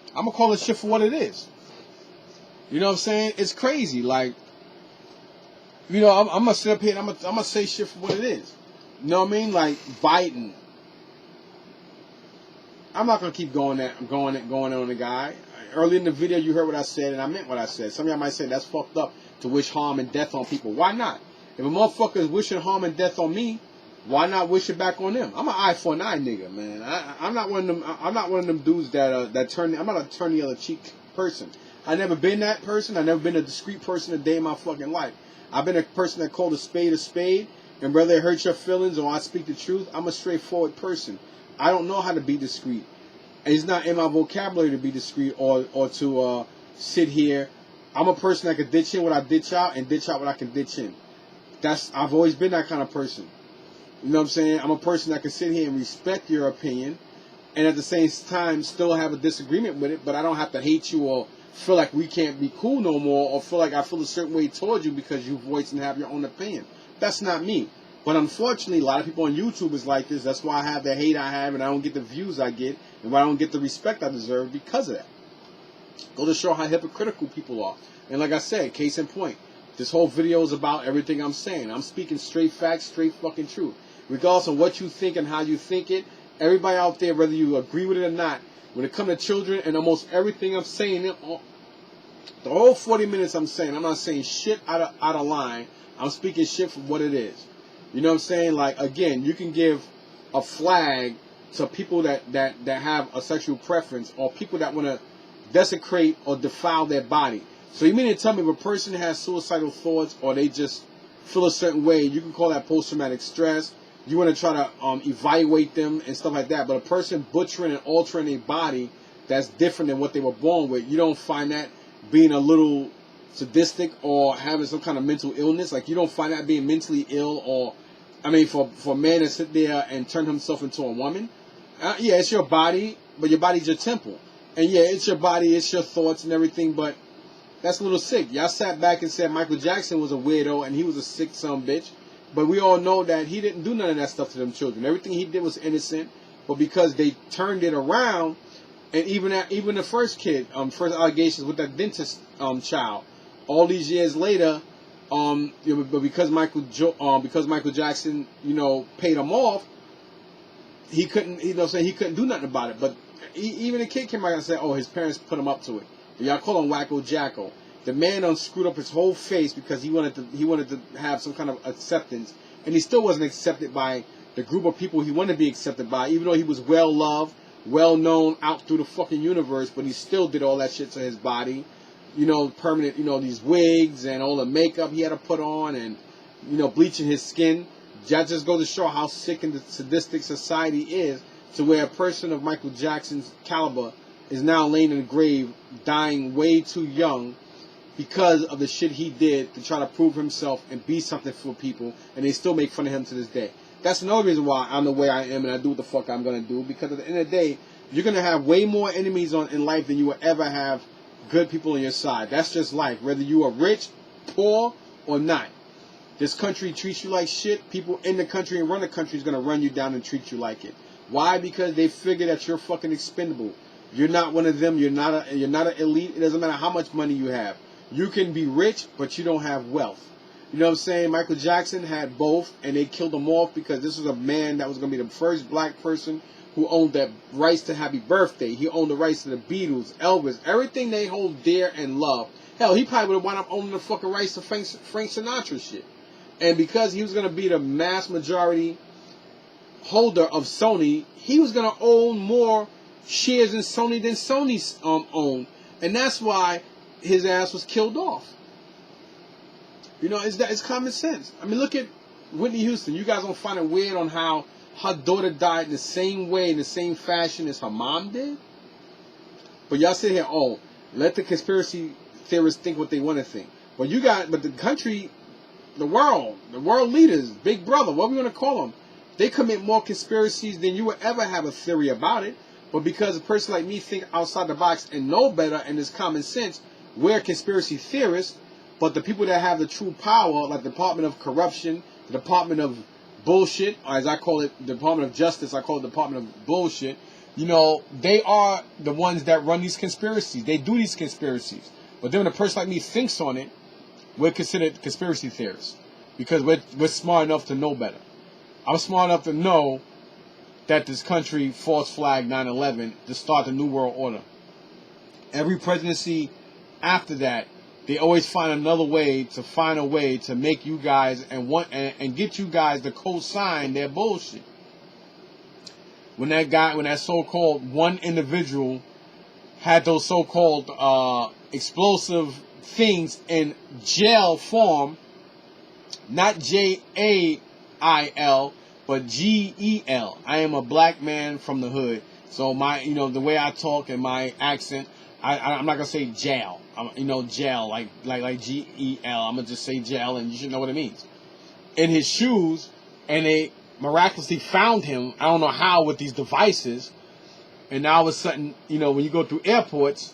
I'm gonna call this shit for what it is. You know what I'm saying? It's crazy. Like, you know, I'm gonna sit up here and I'm gonna say shit for what it is. You know what I mean? Like Biden. I'm not gonna keep going on the guy. Early in the video, you heard what I said, and I meant what I said. Some of y'all might say that's fucked up to wish harm and death on people. Why not? If a motherfucker is wishing harm and death on me, why not wish it back on them? I'm an eye for an eye nigga, man. I'm not one of them. I'm not one of them dudes that turn. I'm not a turn the other cheek person. I never been that person. I never been a discreet person a day in my fucking life. I've been a person that called a spade, and whether it hurts your feelings or I speak the truth, I'm a straightforward person. I don't know how to be discreet. And it's not in my vocabulary to be discreet or to sit here. I'm a person that can ditch in what I ditch out and ditch out what I can ditch in. I've always been that kind of person. You know what I'm saying? I'm a person that can sit here and respect your opinion and at the same time still have a disagreement with it, but I don't have to hate you or feel like we can't be cool no more or feel like I feel a certain way towards you because you voice and have your own opinion. That's not me. But unfortunately, a lot of people on YouTube is like this. That's why I have the hate I have, and I don't get the views I get, and why I don't get the respect I deserve because of that. Go to show how hypocritical people are. And like I said, case in point, this whole video is about everything I'm saying. I'm speaking straight facts, straight fucking truth. Regardless of what you think and how you think it, everybody out there, whether you agree with it or not, when it comes to children and almost everything I'm saying, the whole 40 minutes I'm saying, I'm not saying shit out of line. I'm speaking shit for what it is. You know what I'm saying? Like, again, you can give a flag to people that have a sexual preference or people that want to desecrate or defile their body. So you mean to tell me if a person has suicidal thoughts or they just feel a certain way, you can call that post-traumatic stress. You want to try to evaluate them and stuff like that. But a person butchering and altering their body that's different than what they were born with, you don't find that being a little sadistic or having some kind of mental illness? Like, you don't find that being mentally ill? Or, I mean, for a man to sit there and turn himself into a woman? Yeah, it's your body, but your body's your temple. And yeah, it's your body, it's your thoughts and everything, but that's a little sick. Y'all sat back and said Michael Jackson was a weirdo and he was a sick son bitch. But we all know that he didn't do none of that stuff to them children. Everything he did was innocent. But because they turned it around, and even the first kid, first allegations with that dentist child, all these years later, but because Michael Jackson, paid him off, he couldn't, he couldn't do nothing about it. But even the kid came out and said, oh, his parents put him up to it. But y'all call him Wacko Jacko. The man unscrewed up his whole face because he wanted to have some kind of acceptance, and he still wasn't accepted by the group of people he wanted to be accepted by, even though he was well loved, well known out through the fucking universe. But he still did all that shit to his body, permanent, these wigs and all the makeup he had to put on, and bleaching his skin. That just goes to show how sick and sadistic society is, to where a person of Michael Jackson's caliber is now laying in the grave, dying way too young, because of the shit he did to try to prove himself and be something for people, and they still make fun of him to this day. That's another reason why I'm the way I am and I do what the fuck I'm going to do, because at the end of the day, you're going to have way more enemies in life than you will ever have good people on your side. That's just life, whether you are rich, poor, or not. This country treats you like shit. People in the country and run the country is going to run you down and treat you like it. Why? Because they figure that you're fucking expendable. You're not one of them. You're not an elite. It doesn't matter how much money you have. You can be rich, but you don't have wealth. You know what I'm saying? Michael Jackson had both, and they killed him off because this was a man that was going to be the first black person who owned the rights to Happy Birthday. He owned the rights to the Beatles, Elvis, everything they hold dear and love. Hell, he probably would have wound up owning the fucking rights to Frank Sinatra shit. And because he was going to be the mass majority holder of Sony, he was going to own more shares in Sony than Sony owned. And that's why his ass was killed off. It's common sense. I mean, look at Whitney Houston. You guys don't find it weird on how her daughter died in the same way, in the same fashion as her mom did? But y'all sit here, let the conspiracy theorists think what they want to think. But the country, the world leaders, Big Brother, what we want to call them, they commit more conspiracies than you would ever have a theory about it. But because a person like me think outside the box and know better and is common sense, we're conspiracy theorists. But the people that have the true power, like the Department of Corruption, the Department of Bullshit, or as I call it, the Department of Justice, I call it the Department of Bullshit, they are the ones that run these conspiracies. They do these conspiracies. But then when a person like me thinks on it, we're considered conspiracy theorists. Because we're smart enough to know better. I'm smart enough to know that this country false flagged 9/11 to start the New World Order. Every presidency after that, they always find another way to make you guys and get you guys to co-sign their bullshit. When that so-called one individual had those so-called explosive things in jail form, not JAIL, but GEL. I am a black man from the hood. So the way I talk and my accent, I'm not gonna say jail. Jail like GEL. I'm gonna just say jail, and you should know what it means. In his shoes, and they miraculously found him. I don't know how with these devices. And now all of a sudden, when you go through airports,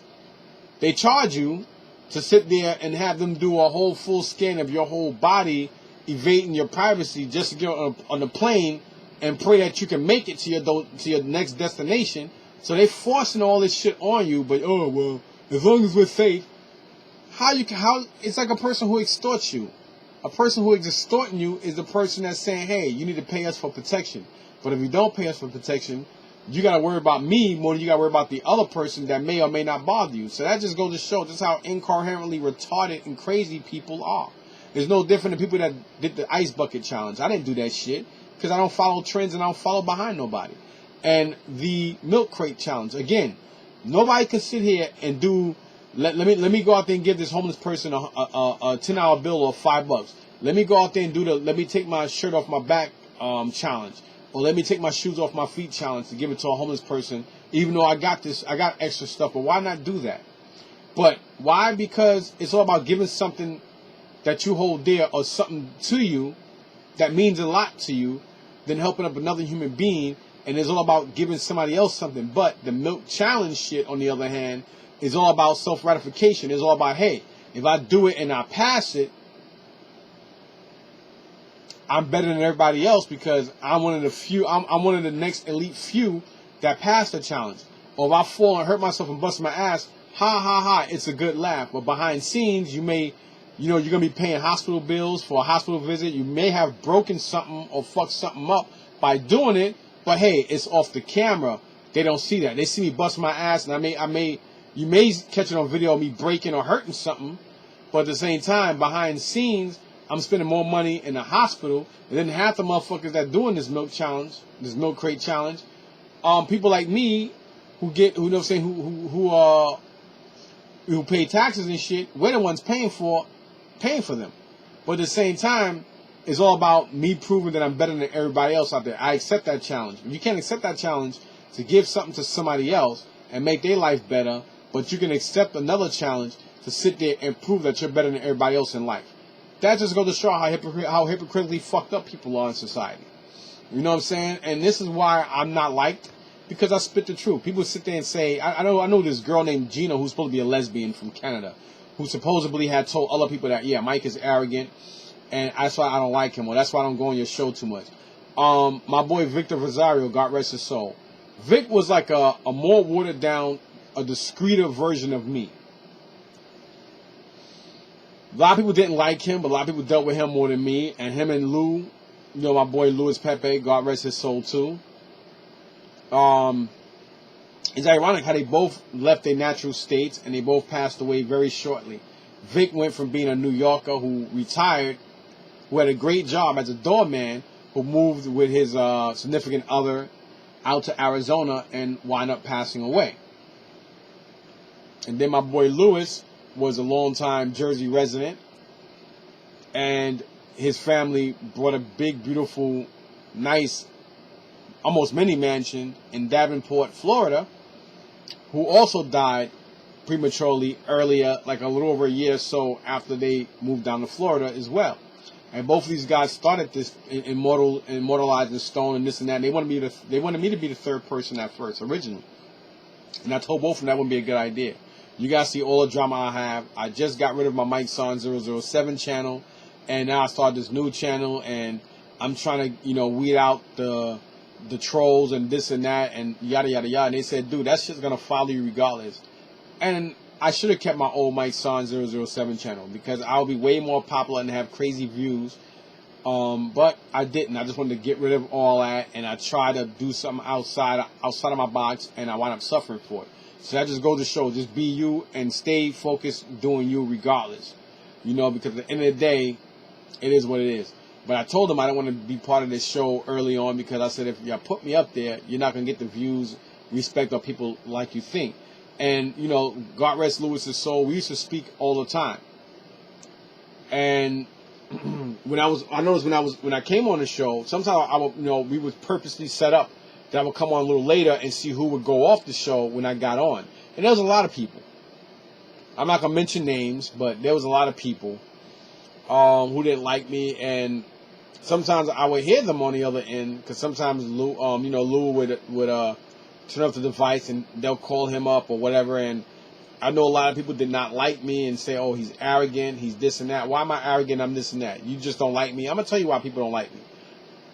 they charge you to sit there and have them do a whole full scan of your whole body evading your privacy just to get on the plane and pray that you can make it to your next destination. So they forcing all this shit on you, but oh well, as long as we're safe. How it's like a person who extorts you. A person who is extorting you is the person that's saying, hey, you need to pay us for protection. But if you don't pay us for protection, you got to worry about me more than you got to worry about the other person that may or may not bother you. So that just goes to show just how incoherently retarded and crazy people are. It's no different than people that did the ice bucket challenge. I didn't do that shit because I don't follow trends and I don't follow behind nobody. And the milk crate challenge, again, nobody can sit here and do... Let me go out there and give this homeless person a $10 bill or $5. Let me go out there and do let me take my shirt off my back challenge, or let me take my shoes off my feet challenge to give it to a homeless person. Even though I got extra stuff, but why not do that? But why? Because it's all about giving something that you hold dear or something to you that means a lot to you, than helping up another human being. And it's all about giving somebody else something. But the milk challenge shit, on the other hand, is all about self-gratification. It's all about, hey, if I do it and I pass it, I'm better than everybody else because I'm one of the few, I'm one of the next elite few that passed the challenge. Or if I fall and hurt myself and bust my ass, ha ha ha, it's a good laugh. But behind scenes, you're going to be paying hospital bills for a hospital visit. You may have broken something or fucked something up by doing it, but hey, it's off the camera. They don't see that. They see me bust my ass, and you may catch it on video of me breaking or hurting something, but at the same time, behind the scenes, I'm spending more money in the hospital than half the motherfuckers that doing this milk challenge, this milk crate challenge. People like me who pay taxes and shit, we're the ones paying for them. But at the same time, it's all about me proving that I'm better than everybody else out there. I accept that challenge. You can't accept that challenge to give something to somebody else and make their life better. But you can accept another challenge to sit there and prove that you're better than everybody else in life. That just goes to show how hypocritically fucked up people are in society. You know what I'm saying? And this is why I'm not liked, because I spit the truth. People sit there and say, I know this girl named Gina who's supposed to be a lesbian from Canada, who supposedly had told other people that, yeah, Mike is arrogant, and that's why I don't like him, or that's why I don't go on your show too much. My boy Victor Rosario, God rest his soul. Vic was like a more watered down, a discreeter version of me. A lot of people didn't like him, but a lot of people dealt with him more than me. And him and Lou, my boy Louis Pepe, God rest his soul too. It's ironic how they both left their natural states and they both passed away very shortly. Vic went from being a New Yorker who retired, who had a great job as a doorman, who moved with his significant other out to Arizona and wound up passing away. And then my boy Louis was a long-time Jersey resident, and his family bought a big, beautiful, nice, almost mini mansion in Davenport, Florida, who also died prematurely earlier, like a little over a year or so after they moved down to Florida as well. And both of these guys started this immortalized in stone and this and that. And they wanted me to be the third person at first, originally. And I told both of them that wouldn't be a good idea. You guys see all the drama I have. I just got rid of my Mike Son 007 channel, and now I started this new channel, and I'm trying to, weed out the trolls and this and that and yada yada yada. And they said, dude, that shit's gonna follow you regardless. And I should have kept my old Mike Son 007 channel because I'll be way more popular and have crazy views. But I didn't. I just wanted to get rid of all that, and I tried to do something outside of my box, and I wound up suffering for it. So that just goes to show, just be you and stay focused doing you regardless. Because at the end of the day, it is what it is. But I told them I don't want to be part of this show early on because I said, if you put me up there, you're not going to get the views, respect, or people like you think. And, God rest Lewis's soul, we used to speak all the time. And when I came on the show, sometimes we would purposely set up that I would come on a little later and see who would go off the show when I got on. And there was a lot of people. I'm not going to mention names, but there was a lot of people who didn't like me. And sometimes I would hear them on the other end because sometimes Lou would turn off the device and they'll call him up or whatever. And I know a lot of people did not like me and say, oh, he's arrogant, he's this and that. Why am I arrogant? I'm this and that. You just don't like me. I'm going to tell you why people don't like me.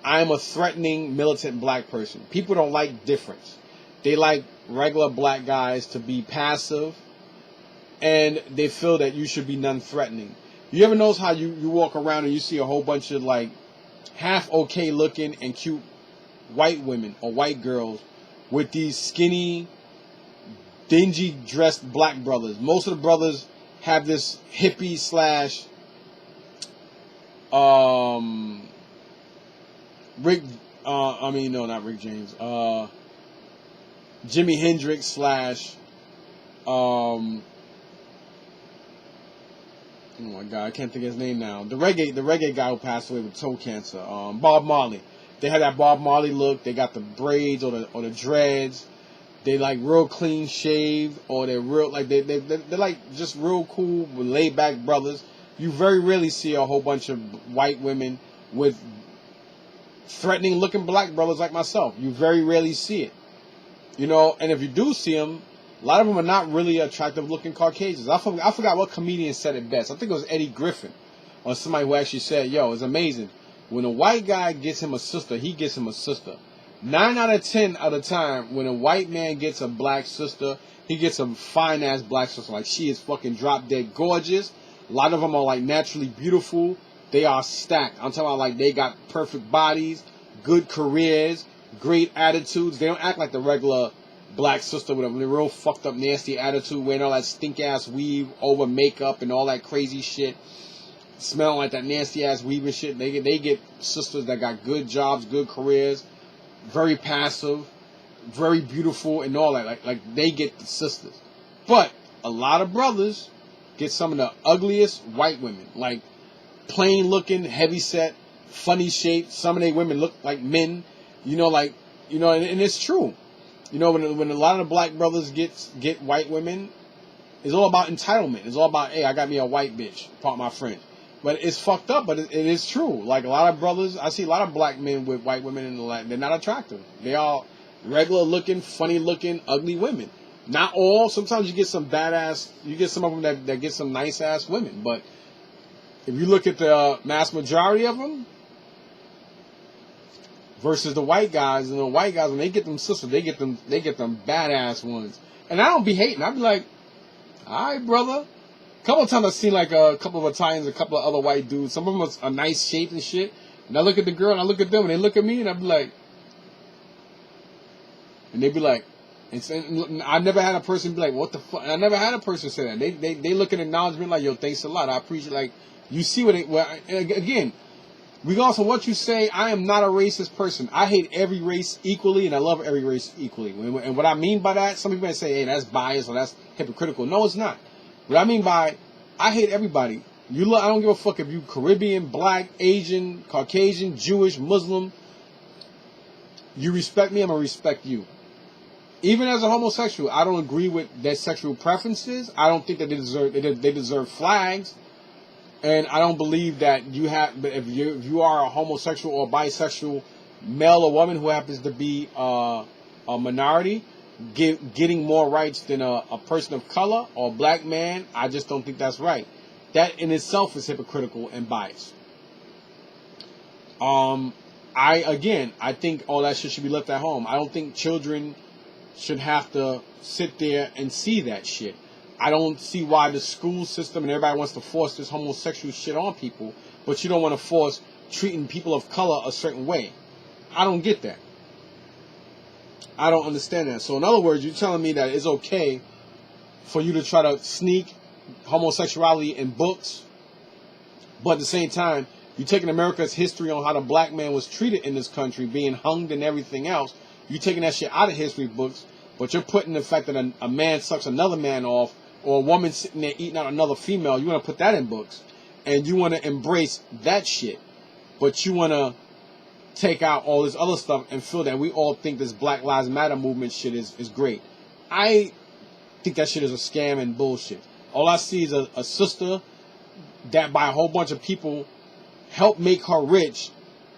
I am a threatening, militant black person. People don't like difference. They like regular black guys to be passive, and they feel that you should be non-threatening. You ever notice how you walk around and you see a whole bunch of like half okay looking and cute white women or white girls with these skinny, dingy dressed black brothers. Most of the brothers have this hippie slash Rick, not Rick James, Jimi Hendrix slash, oh my God, I can't think of his name now. The reggae guy who passed away with toe cancer, Bob Marley. They had that Bob Marley look. They got the braids or the dreads. They like real clean shaved, or they're real like they're like just real cool, laid back brothers. You very rarely see a whole bunch of white women with threatening looking black brothers like myself. You very rarely see it, and if you do see them, a lot of them are not really attractive looking Caucasians. I forgot what comedian said it best. I think it was Eddie Griffin or somebody who actually said, yo, it's amazing. When a white guy gets him a sister, he gets him a sister. 9 out of 10 of the time, when a white man gets a black sister, he gets a fine ass black sister. Like, she is fucking drop dead gorgeous. A lot of them are like naturally beautiful. They are stacked. I'm talking about like they got perfect bodies, good careers, great attitudes. They don't act like the regular black sister with a real fucked up nasty attitude, wearing all that stink ass weave over makeup and all that crazy shit, smelling like that nasty ass weave and shit. They get sisters that got good jobs, good careers, very passive, very beautiful and all that. Like they get the sisters. But a lot of brothers get some of the ugliest white women, like plain looking, heavy set, funny shaped. Some of they women look like men, and it's true. When a lot of the black brothers get white women, it's all about entitlement. It's all about, hey, I got me a white bitch, part my friend. But it's fucked up, but it is true. Like a lot of brothers, I see a lot of black men with white women in the land. They're not attractive. They are regular looking, funny looking, ugly women. Not all. Sometimes you get some badass, you get some of them that get some nice ass women. But if you look at the mass majority of them, versus the white guys, and the white guys, when they get them sisters, they get them badass ones. And I don't be hating. I be like, all right, brother. A couple of times I've seen like a couple of Italians, a couple of other white dudes. Some of them are nice shape and shit. And I look at the girl and I look at them and they look at me and I be like, and they be like, and I never had a person be like, what the fuck? I never had a person say that. They look at acknowledgement like, yo, thanks a lot. I appreciate, like, you see what again, regardless of what you say, I am not a racist person. I hate every race equally, and I love every race equally. And what I mean by that, some people may say, hey, that's biased or that's hypocritical. No, it's not. What I mean by, I hate everybody. I don't give a fuck if you Caribbean, black, Asian, Caucasian, Jewish, Muslim. You respect me, I'm going to respect you. Even as a homosexual, I don't agree with their sexual preferences. I don't think that they deserve flags. And I don't believe that if you are a homosexual or bisexual male or woman who happens to be a minority, getting more rights than a person of color or a black man, I just don't think that's right. That in itself is hypocritical and biased. I think all that shit should be left at home. I don't think children should have to sit there and see that shit. I don't see why the school system and everybody wants to force this homosexual shit on people, but you don't want to force treating people of color a certain way. I don't get that. I don't understand that. So in other words, you're telling me that it's okay for you to try to sneak homosexuality in books, but at the same time, you're taking America's history on how the black man was treated in this country, being hung and everything else. You're taking that shit out of history books, but you're putting the fact that a man sucks another man off, or a woman sitting there eating out another female, you want to put that in books. And you want to embrace that shit. But you want to take out all this other stuff and feel that we all think this Black Lives Matter movement shit is great. I think that shit is a scam and bullshit. All I see is a sister that by a whole bunch of people helped make her rich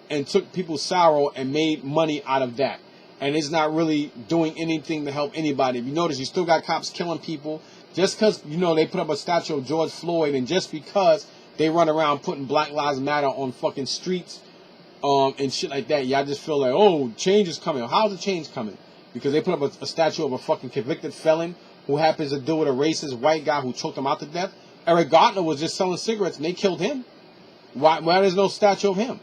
and took people's sorrow and made money out of that. And it's not really doing anything to help anybody. If you notice, you still got cops killing people. Just because, you know, they put up a statue of George Floyd, and just because they run around putting Black Lives Matter on fucking streets and shit like that, y'all just feel like, oh, change is coming. How's the change coming? Because they put up a statue of a fucking convicted felon who happens to deal with a racist white guy who choked him out to death. Eric Garner was just selling cigarettes and they killed him. Why there's no statue of him?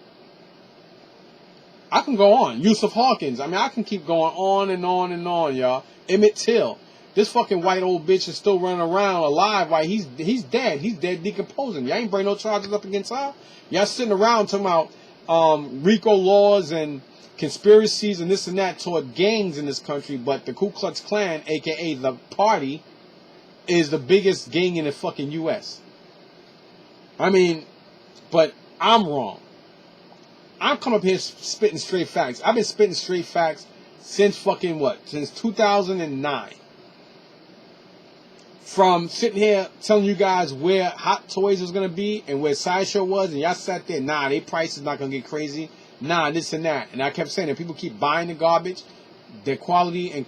I can go on. Yusuf Hawkins. I mean, I can keep going on and on and on, y'all. Emmett Till. This fucking white old bitch is still running around alive while he's dead. He's dead decomposing. Y'all ain't bring no charges up against her. Y'all sitting around talking about RICO laws and conspiracies and this and that toward gangs in this country, but the Ku Klux Klan, a.k.a. the party, is the biggest gang in the fucking U.S. I mean, but I'm wrong. I'm coming up here spitting straight facts. I've been spitting straight facts since fucking what? Since 2009. From sitting here telling you guys where Hot Toys was going to be and where Sideshow was, and y'all sat there, nah, their price is not going to get crazy. Nah, this and that. And I kept saying that people keep buying the garbage, their quality and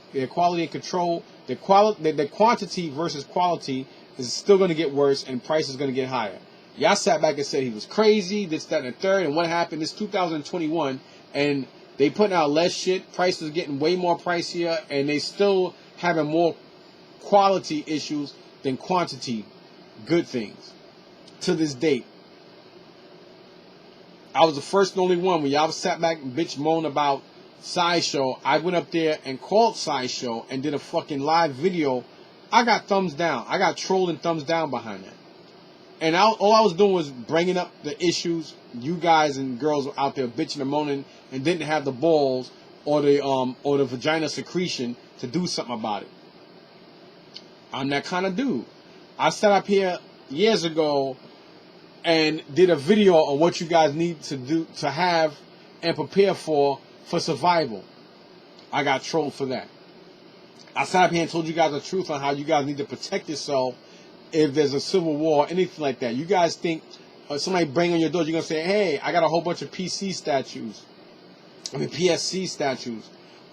control, the quantity versus quality is still going to get worse and price is going to get higher. Y'all sat back and said he was crazy, this, that, and the third, and what happened? It's 2021, and they putting out less shit, prices getting way more pricier, and they still having more quality issues than quantity good things to this date. I was the first and only one when y'all sat back and bitch moan about Sideshow. I went up there and called Sideshow and did a fucking live video. I got thumbs down. I got trolled and thumbs down behind that. And all I was doing was bringing up the issues you guys and girls were out there bitching and moaning and didn't have the balls or the vagina secretion to do something about it. I'm that kind of dude. I sat up here years ago and did a video on what you guys need to do to have and prepare for survival. I got trolled for that. I sat up here and told you guys the truth on how you guys need to protect yourself if there's a civil war, anything like that. You guys think somebody bang on your door, you're going to say, hey, I got a whole bunch of P.S I statues.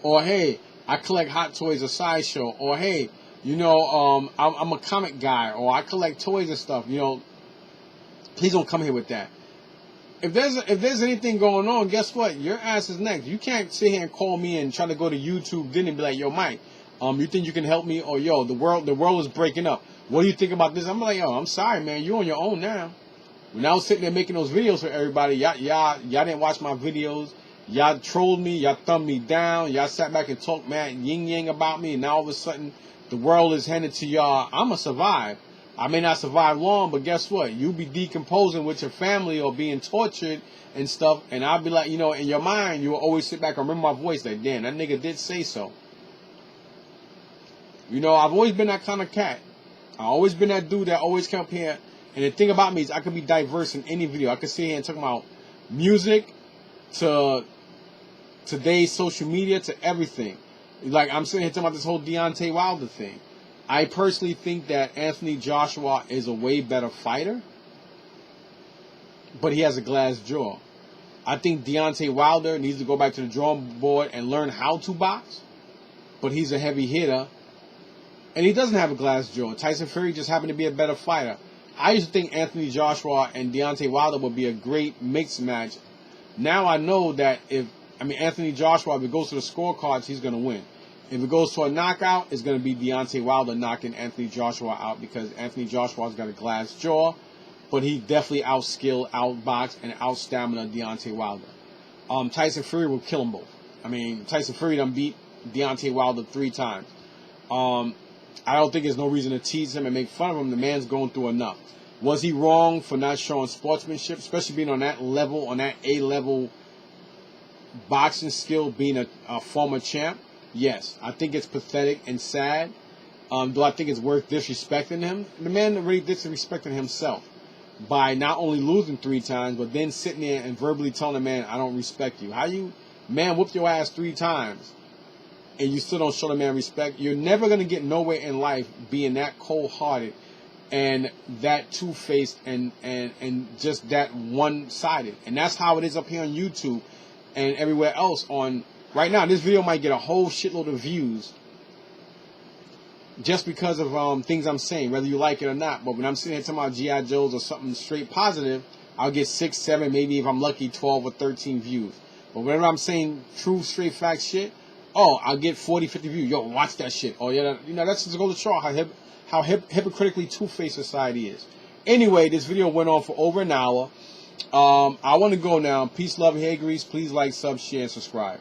Or, hey, I collect Hot Toys or Sideshow. Or, hey, you know, I'm a comic guy, or I collect toys and stuff. You know, please don't come here with that. If there's anything going on, guess what? Your ass is next. You can't sit here and call me and try to go to YouTube then and be like, yo, Mike, you think you can help me? Or yo, the world is breaking up. What do you think about this? I'm like, yo, I'm sorry, man. You're on your own now. When I was sitting there making those videos for everybody, y'all didn't watch my videos. Y'all trolled me. Y'all thumbed me down. Y'all sat back and talked mad yin yang about me. And now all of a sudden, the world is handed to y'all. I'ma survive. I may not survive long, but guess what? You be decomposing with your family or being tortured and stuff. And I'll be like, you know, in your mind, you will always sit back and remember my voice. Like, damn, that nigga did say so. You know, I've always been that kind of cat. I've always been that dude that always come up here. And the thing about me is I could be diverse in any video. I could sit here and talk about music to today's social media to everything. Like, I'm sitting here talking about this whole Deontay Wilder thing. I personally think that Anthony Joshua is a way better fighter, but he has a glass jaw. I think Deontay Wilder needs to go back to the drawing board and learn how to box, but he's a heavy hitter, and he doesn't have a glass jaw. Tyson Fury just happened to be a better fighter. I used to think Anthony Joshua and Deontay Wilder would be a great mixed match. Now I know that Anthony Joshua, if it goes to the scorecards, he's going to win. If it goes to a knockout, it's going to be Deontay Wilder knocking Anthony Joshua out because Anthony Joshua's got a glass jaw, but he definitely outskilled, outboxed, and outstamina Deontay Wilder. Tyson Fury will kill them both. I mean, Tyson Fury done beat Deontay Wilder 3 times. I don't think there's no reason to tease him and make fun of him. The man's going through enough. Was he wrong for not showing sportsmanship, especially being on that level, on that A-level boxing skill, being a former champ? Yes. I think it's pathetic and sad. Do I think it's worth disrespecting him? The man really disrespecting himself by not only losing 3 times, but then sitting there and verbally telling the man, I don't respect you. How you, man, whooped your ass 3 times and you still don't show the man respect? You're never going to get nowhere in life being that cold-hearted and that two-faced and just that one-sided. And that's how it is up here on YouTube and everywhere else on. Right now, this video might get a whole shitload of views, just because of things I'm saying, whether you like it or not. But when I'm sitting here talking about G.I. Joes or something straight positive, I'll get 6, 7, maybe if I'm lucky, 12 or 13 views. But whenever I'm saying true, straight fact shit, oh, I'll get 40, 50 views. Yo, watch that shit. Oh, yeah, that's just going to show how hypocritically two-faced society is. Anyway, this video went on for over an hour. I want to go now. Peace, love, hair grease. Please like, sub, share, and subscribe.